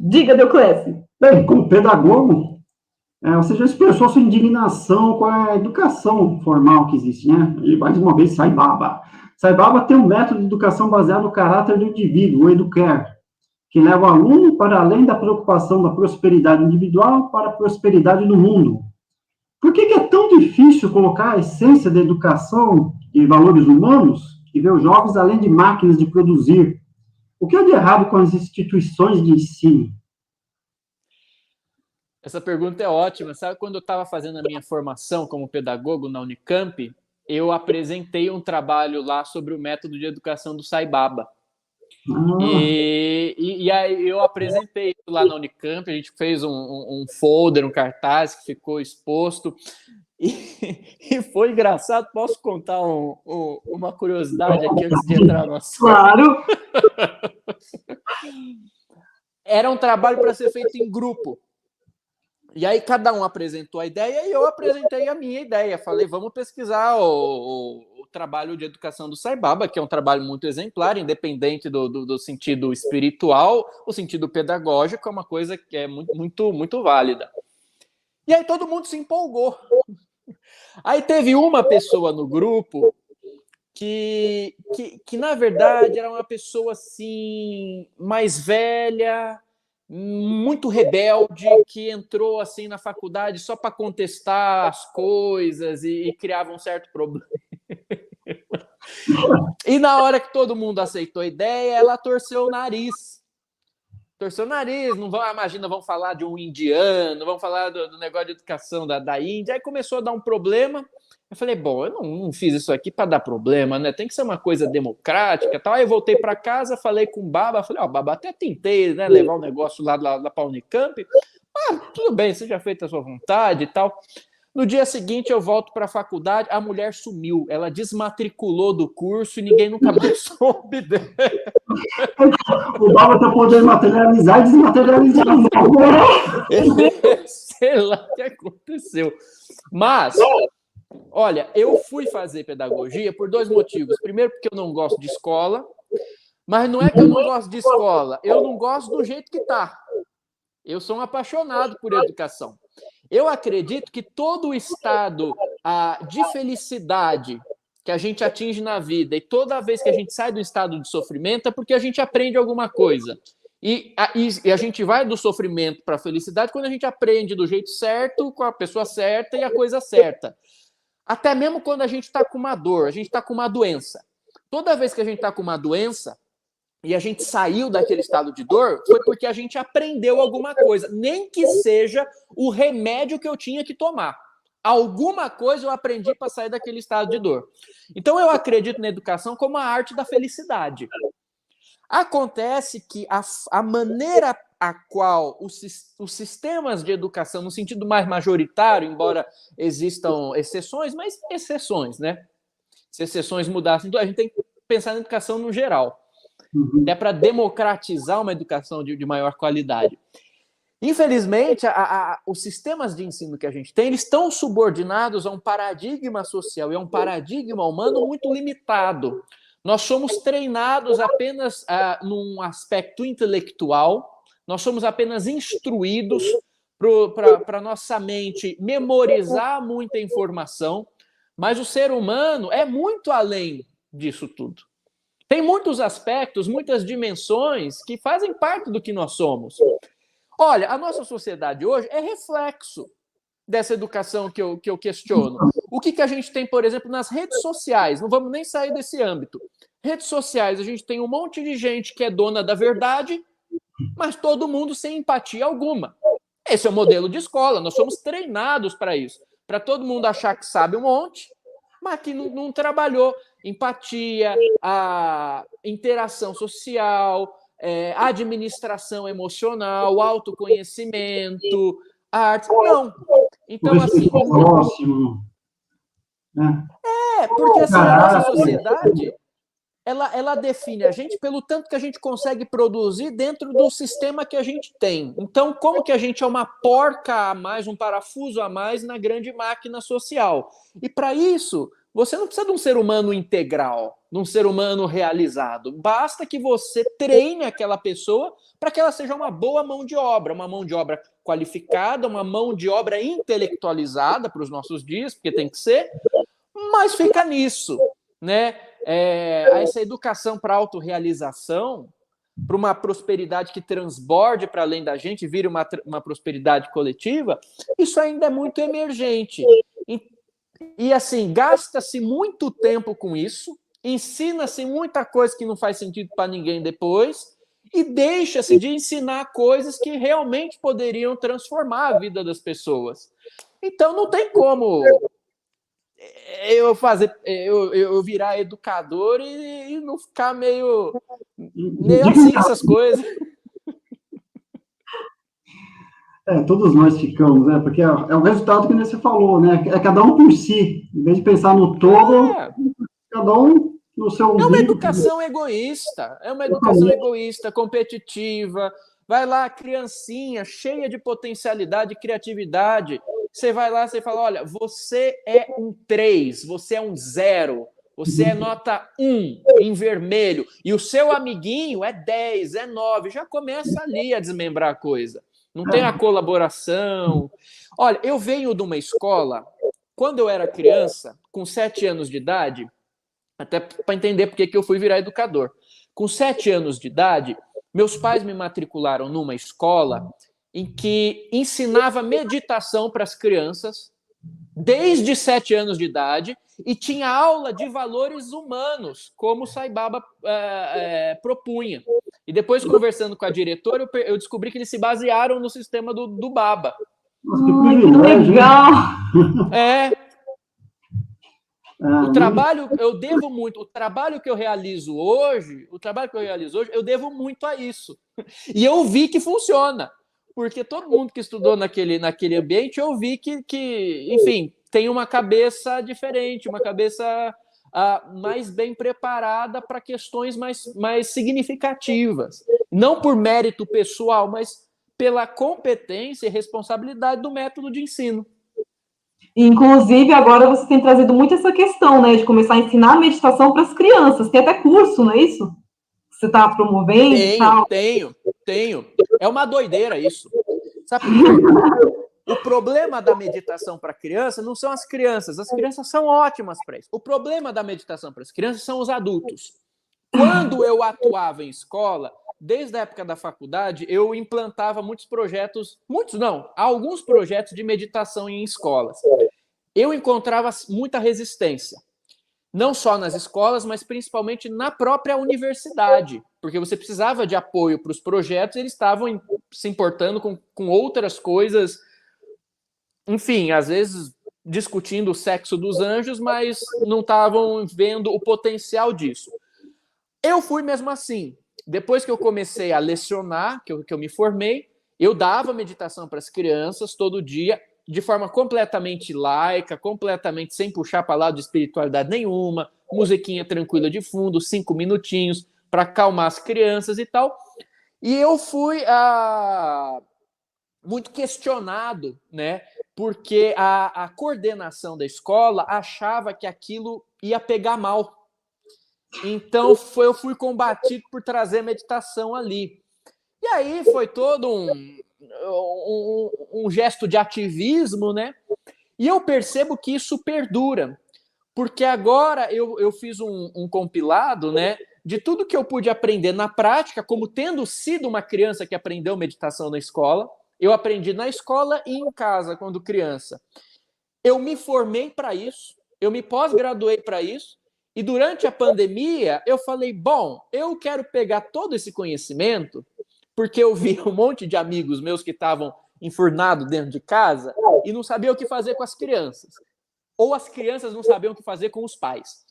Diga, Deoclésio. Bem, como pedagogo, você já expressou sua indignação com a educação formal que existe, né? E, mais uma vez, Saibaba. Saibaba tem um método de educação baseado no caráter do indivíduo, o educare, que leva o aluno para além da preocupação da prosperidade individual para a prosperidade do mundo. Por que é tão difícil colocar a essência da educação e valores humanos e ver os jovens além de máquinas de produzir? O que é de errado com as instituições de ensino? Essa pergunta é ótima. Sabe, quando eu estava fazendo a minha formação como pedagogo na Unicamp, eu apresentei um trabalho lá sobre o método de educação do Saibaba. E aí eu apresentei isso lá na Unicamp, a gente fez um folder, um cartaz que ficou exposto, e foi engraçado. Posso contar uma curiosidade aqui antes de entrar no assunto? Claro! Era um trabalho para ser feito em grupo. E aí cada um apresentou a ideia e eu apresentei a minha ideia. Falei, vamos pesquisar o trabalho de educação do Saibaba, que é um trabalho muito exemplar, independente do sentido espiritual, o sentido pedagógico é uma coisa que é muito válida. E aí todo mundo se empolgou. Aí teve uma pessoa no grupo que na verdade era uma pessoa assim mais velha, muito rebelde, que entrou assim na faculdade só para contestar as coisas e criava um certo problema. E na hora que todo mundo aceitou a ideia, ela torceu o nariz. Torceu o nariz, não vão, imagina, vão falar de um indiano, vão falar do negócio de educação da Índia. Aí começou a dar um problema. Eu falei, bom, eu não fiz isso aqui para dar problema, né? Tem que ser uma coisa democrática, tal. Aí eu voltei para casa, falei com o Baba, falei, Baba, até tentei, né, levar o negócio lá para a Unicamp. Tudo bem, você já fez a sua vontade e tal. No dia seguinte eu volto para a faculdade, a mulher sumiu, ela desmatriculou do curso e ninguém nunca mais soube dela. O Baba está podendo materializar e desmaterializar. Sei lá o que aconteceu. Mas, olha, eu fui fazer pedagogia por 2 motivos. Primeiro, porque eu não gosto de escola, mas não é que eu não gosto de escola, eu não gosto do jeito que está. Eu sou um apaixonado por educação. Eu acredito que todo o estado de felicidade que a gente atinge na vida e toda vez que a gente sai do estado de sofrimento é porque a gente aprende alguma coisa. E a gente vai do sofrimento para a felicidade quando a gente aprende do jeito certo, com a pessoa certa e a coisa certa. Até mesmo quando a gente está com uma dor, a gente está com uma doença. Toda vez que a gente está com uma doença e a gente saiu daquele estado de dor, foi porque a gente aprendeu alguma coisa, nem que seja o remédio que eu tinha que tomar. Alguma coisa eu aprendi para sair daquele estado de dor. Então eu acredito na educação como a arte da felicidade. Acontece que a maneira a qual os sistemas de educação, no sentido mais majoritário, embora existam exceções, mas exceções, né? Se exceções mudassem, a gente tem que pensar na educação no geral. Até para democratizar uma educação de maior qualidade. Infelizmente, os sistemas de ensino que a gente tem, eles estão subordinados a um paradigma social e a um paradigma humano muito limitado. Nós somos treinados apenas num aspecto intelectual, nós somos apenas instruídos para nossa mente memorizar muita informação, mas o ser humano é muito além disso tudo. Tem muitos aspectos, muitas dimensões que fazem parte do que nós somos. Olha, a nossa sociedade hoje é reflexo dessa educação que eu questiono. O que a gente tem, por exemplo, nas redes sociais? Não vamos nem sair desse âmbito. Redes sociais, a gente tem um monte de gente que é dona da verdade, mas todo mundo sem empatia alguma. Esse é o modelo de escola, nós somos treinados para isso. Para todo mundo achar que sabe um monte, mas que não trabalhou empatia, a interação social, a administração emocional, o autoconhecimento, a arte. Não. Então, assim. Próximo. Porque assim, a nossa sociedade ela define a gente pelo tanto que a gente consegue produzir dentro do sistema que a gente tem. Então, como que a gente é uma porca a mais, um parafuso a mais na grande máquina social? E para isso, você não precisa de um ser humano integral, de um ser humano realizado. Basta que você treine aquela pessoa para que ela seja uma boa mão de obra qualificada, uma mão de obra intelectualizada para os nossos dias, porque tem que ser, mas fica nisso, né? Essa educação para autorrealização, para uma prosperidade que transborde para além da gente, vire uma prosperidade coletiva, isso ainda é muito emergente. E assim, gasta-se muito tempo com isso, ensina-se muita coisa que não faz sentido para ninguém depois, e deixa-se de ensinar coisas que realmente poderiam transformar a vida das pessoas. Então não tem como eu virar educador e não ficar meio assim essas coisas. Todos nós ficamos, né? Porque é o resultado que você falou, né? É cada um por si. Em vez de pensar no todo, cada um no seu umbigo. É uma educação egoísta. É uma educação egoísta, competitiva. Vai lá, criancinha, cheia de potencialidade e criatividade. Você vai lá, você fala, olha, você é um 3, você é um 0, você é nota 1 em vermelho, e o seu amiguinho é 10, é 9. Já começa ali a desmembrar a coisa. Não tem a colaboração. Olha, eu venho de uma escola, quando eu era criança, com 7 anos de idade, até para entender por que eu fui virar educador. Com 7 anos de idade, meus pais me matricularam numa escola em que ensinava meditação para as crianças, desde 7 anos de idade, e tinha aula de valores humanos, como o Sai Baba propunha. E depois, conversando com a diretora, eu descobri que eles se basearam no sistema do Baba. Nossa, que legal! O trabalho, eu devo muito. O trabalho que eu realizo hoje, eu devo muito a isso. E eu vi que funciona. Porque todo mundo que estudou naquele ambiente, eu vi que, enfim, tem uma cabeça diferente, uma cabeça mais bem preparada para questões mais significativas. Não por mérito pessoal, mas pela competência e responsabilidade do método de ensino. Inclusive, agora você tem trazido muito essa questão, né, de começar a ensinar a meditação para as crianças. Tem até curso, não é isso? Você está promovendo? Tenho. É uma doideira isso. Sabe por quê? O problema da meditação para criança não são as crianças são ótimas para isso. O problema da meditação para as crianças são os adultos. Quando eu atuava em escola, desde a época da faculdade, eu implantava alguns projetos de meditação em escolas. Eu encontrava muita resistência. Não só nas escolas, mas principalmente na própria universidade, porque você precisava de apoio para os projetos, eles estavam se importando com outras coisas, enfim, às vezes discutindo o sexo dos anjos, mas não estavam vendo o potencial disso. Eu fui mesmo assim. Depois que eu comecei a lecionar, que eu me formei, eu dava meditação para as crianças todo dia, de forma completamente laica, completamente sem puxar para lá de espiritualidade nenhuma, musiquinha tranquila de fundo, 5 minutinhos para acalmar as crianças e tal. E eu fui muito questionado, né? Porque a coordenação da escola achava que aquilo ia pegar mal. Então eu fui combatido por trazer meditação ali. E aí foi todo um gesto de ativismo, né? E eu percebo que isso perdura, porque agora eu fiz um compilado, né, de tudo que eu pude aprender na prática, como tendo sido uma criança que aprendeu meditação na escola. Eu aprendi na escola e em casa quando criança. Eu me formei para isso, eu me pós-graduei para isso, e durante a pandemia eu falei, bom, eu quero pegar todo esse conhecimento, porque eu vi um monte de amigos meus que estavam enfurnados dentro de casa e não sabiam o que fazer com as crianças. Ou as crianças não sabiam o que fazer com os pais.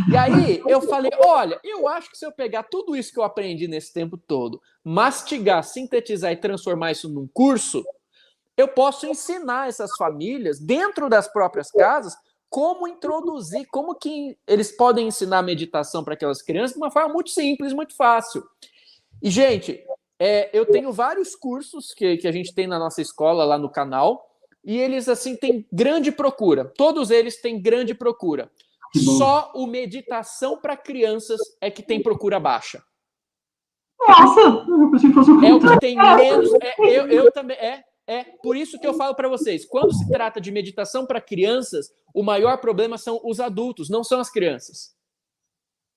E aí eu falei, olha, eu acho que se eu pegar tudo isso que eu aprendi nesse tempo todo, mastigar, sintetizar e transformar isso num curso, eu posso ensinar essas famílias, dentro das próprias casas, como introduzir, como que eles podem ensinar meditação para aquelas crianças de uma forma muito simples, muito fácil. E, gente, eu tenho vários cursos que a gente tem na nossa escola, lá no canal, e eles, assim, têm grande procura. Todos eles têm grande procura. Só o Meditação para Crianças é que tem procura baixa. Nossa! Eu pensei que fosse É o que tem menos. Eu também. Por isso que eu falo para vocês: quando se trata de meditação para crianças, o maior problema são os adultos, não são as crianças.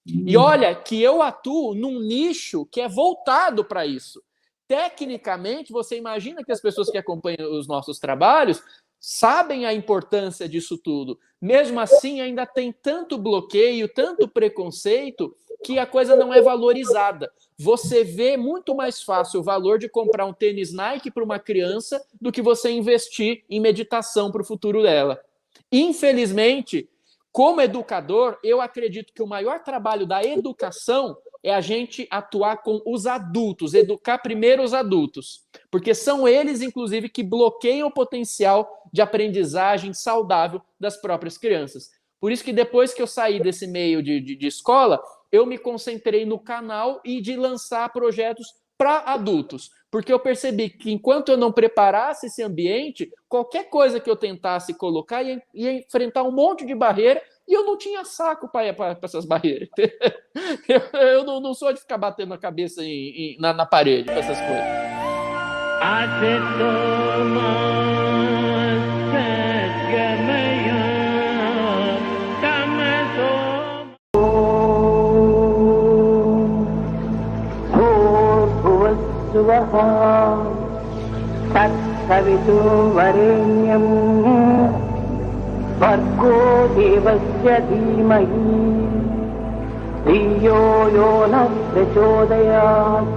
E olha que eu atuo num nicho que é voltado para isso. Tecnicamente, você imagina que as pessoas que acompanham os nossos trabalhos sabem a importância disso tudo. Mesmo assim, ainda tem tanto bloqueio, tanto preconceito, que a coisa não é valorizada. Você vê muito mais fácil o valor de comprar um tênis Nike para uma criança do que você investir em meditação para o futuro dela. Infelizmente, como educador, eu acredito que o maior trabalho da educação é a gente atuar com os adultos, educar primeiro os adultos, porque são eles, inclusive, que bloqueiam o potencial de aprendizagem saudável das próprias crianças. Por isso que depois que eu saí desse meio de escola, eu me concentrei no canal e de lançar projetos para adultos, porque eu percebi que enquanto eu não preparasse esse ambiente, qualquer coisa que eu tentasse colocar ia enfrentar um monte de barreira e eu não tinha saco para essas barreiras. Eu não sou de ficar batendo a cabeça na parede para essas coisas. तत्सवितुर्वरेण्यं भर्गो देवस्य धीमहि धियो यो नः प्रचोदयात्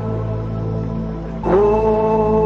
ॐ तत्सत्।